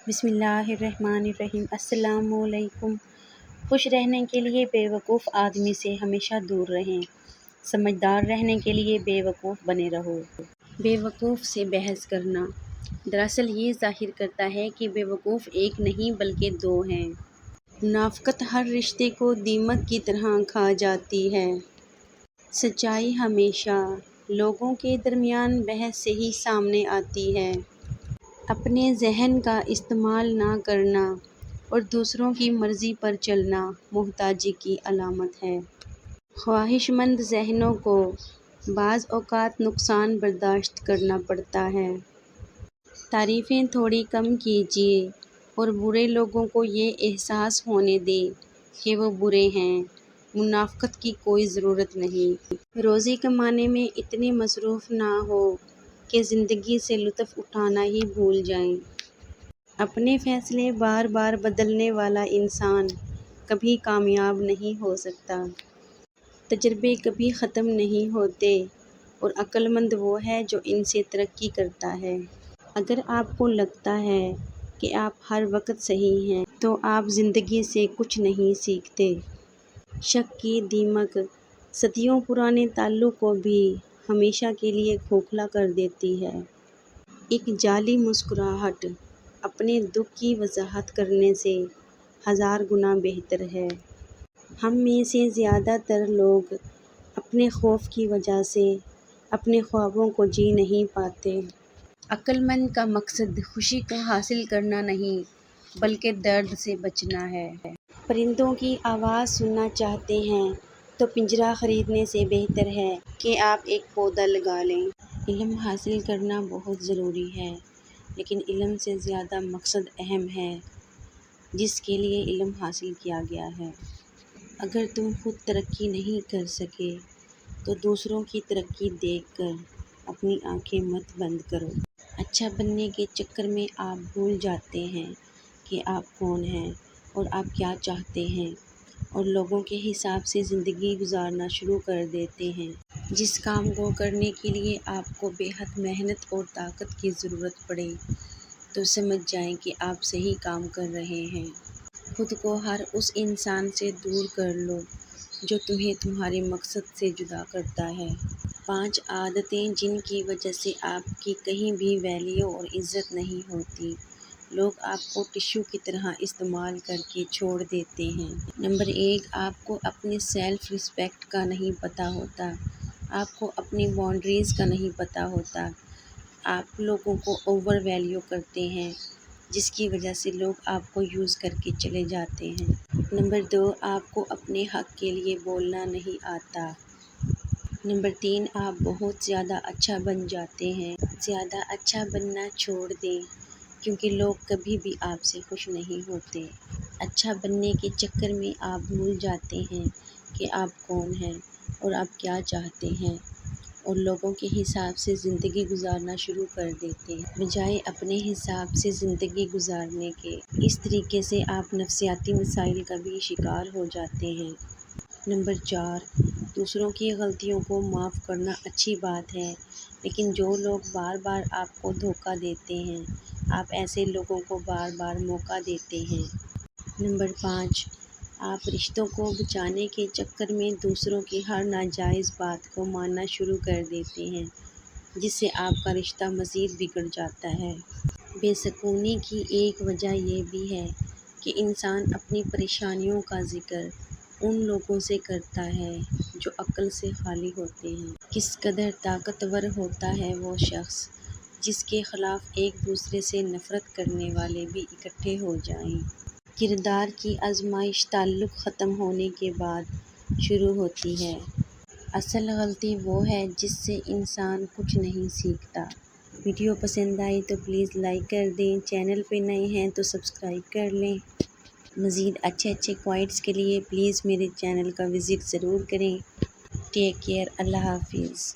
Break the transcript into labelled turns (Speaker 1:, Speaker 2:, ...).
Speaker 1: بسم اللہ الرحمن الرحیم۔ السلام علیکم۔ خوش رہنے کے لیے بے وقوف آدمی سے ہمیشہ دور رہیں، سمجھدار رہنے کے لیے بے وقوف بنے رہو۔ بے وقوف سے بحث کرنا دراصل یہ ظاہر کرتا ہے کہ بے وقوف ایک نہیں بلکہ دو ہیں۔ منافقت ہر رشتے کو دیمک کی طرح کھا جاتی ہے۔ سچائی ہمیشہ لوگوں کے درمیان بحث سے ہی سامنے آتی ہے۔ اپنے ذہن کا استعمال نہ کرنا اور دوسروں کی مرضی پر چلنا محتاجی کی علامت ہے۔ خواہش مند ذہنوں کو بعض اوقات نقصان برداشت کرنا پڑتا ہے۔ تعریفیں تھوڑی کم کیجیے اور برے لوگوں کو یہ احساس ہونے دیں کہ وہ برے ہیں۔ منافقت کی کوئی ضرورت نہیں۔ روزی کمانے میں اتنے مصروف نہ ہو کہ زندگی سے لطف اٹھانا ہی بھول جائیں۔ اپنے فیصلے بار بار بدلنے والا انسان کبھی کامیاب نہیں ہو سکتا۔ تجربے کبھی ختم نہیں ہوتے اور عقل مند وہ ہے جو ان سے ترقی کرتا ہے۔ اگر آپ کو لگتا ہے کہ آپ ہر وقت صحیح ہیں تو آپ زندگی سے کچھ نہیں سیکھتے۔ شک کی دیمک صدیوں پرانے تعلق کو بھی ہمیشہ کے لیے کھوکھلا کر دیتی ہے۔ ایک جعلی مسکراہٹ اپنے دکھ کی وضاحت کرنے سے ہزار گنا بہتر ہے۔ ہم میں سے زیادہ تر لوگ اپنے خوف کی وجہ سے اپنے خوابوں کو جی نہیں پاتے۔ عقل مند کا مقصد خوشی کو حاصل کرنا نہیں بلکہ درد سے بچنا ہے۔ پرندوں کی آواز سننا چاہتے ہیں تو پنجرہ خریدنے سے بہتر ہے کہ آپ ایک پودا لگا لیں۔ علم حاصل کرنا بہت ضروری ہے لیکن علم سے زیادہ مقصد اہم ہے جس کے لیے علم حاصل کیا گیا ہے۔ اگر تم خود ترقی نہیں کر سکے تو دوسروں کی ترقی دیکھ کر اپنی آنکھیں مت بند کرو۔ اچھا بننے کے چکر میں آپ بھول جاتے ہیں کہ آپ کون ہیں اور آپ کیا چاہتے ہیں اور لوگوں کے حساب سے زندگی گزارنا شروع کر دیتے ہیں۔ جس کام کو کرنے کے لیے آپ کو بے حد محنت اور طاقت کی ضرورت پڑے تو سمجھ جائیں کہ آپ صحیح کام کر رہے ہیں۔ خود کو ہر اس انسان سے دور کر لو جو تمہیں تمہارے مقصد سے جدا کرتا ہے۔ 5 عادتیں جن کی وجہ سے آپ کی کہیں بھی ویلیو اور عزت نہیں ہوتی۔ لوگ آپ کو ٹشو کی طرح استعمال کر کے چھوڑ دیتے ہیں۔ نمبر 1، آپ کو اپنی سیلف ریسپیکٹ کا نہیں پتہ ہوتا۔ آپ کو اپنی باؤنڈریز کا نہیں پتہ ہوتا۔ آپ لوگوں کو اوور ویلیو کرتے ہیں جس کی وجہ سے لوگ آپ کو یوز کر کے چلے جاتے ہیں۔ نمبر 2، آپ کو اپنے حق کے لیے بولنا نہیں آتا۔ نمبر 3، آپ بہت زیادہ اچھا بن جاتے ہیں۔ زیادہ اچھا بننا چھوڑ دیں کیونکہ لوگ کبھی بھی آپ سے خوش نہیں ہوتے۔ اچھا بننے کے چکر میں آپ بھول جاتے ہیں کہ آپ کون ہیں اور آپ کیا چاہتے ہیں اور لوگوں کے حساب سے زندگی گزارنا شروع کر دیتے ہیں بجائے اپنے حساب سے زندگی گزارنے کے۔ اس طریقے سے آپ نفسیاتی مسائل کا بھی شکار ہو جاتے ہیں۔ نمبر 4، دوسروں کی غلطیوں کو معاف کرنا اچھی بات ہے لیکن جو لوگ بار بار آپ کو دھوکہ دیتے ہیں آپ ایسے لوگوں کو بار بار موقع دیتے ہیں۔ نمبر 5، آپ رشتوں کو بچانے کے چکر میں دوسروں کی ہر ناجائز بات کو ماننا شروع کر دیتے ہیں جس سے آپ کا رشتہ مزید بگڑ جاتا ہے۔ بے سکونی کی ایک وجہ یہ بھی ہے کہ انسان اپنی پریشانیوں کا ذکر ان لوگوں سے کرتا ہے جو عقل سے خالی ہوتے ہیں۔ کس قدر طاقتور ہوتا ہے وہ شخص جس کے خلاف ایک دوسرے سے نفرت کرنے والے بھی اکٹھے ہو جائیں۔ کردار کی آزمائش تعلق ختم ہونے کے بعد شروع ہوتی ہے۔ اصل غلطی وہ ہے جس سے انسان کچھ نہیں سیکھتا۔ ویڈیو پسند آئی تو پلیز لائک کر دیں۔ چینل پہ نئے ہیں تو سبسکرائب کر لیں۔ مزید اچھے کوائٹس کے لیے پلیز میرے چینل کا وزٹ ضرور کریں۔ Take care. اللہ حافظ۔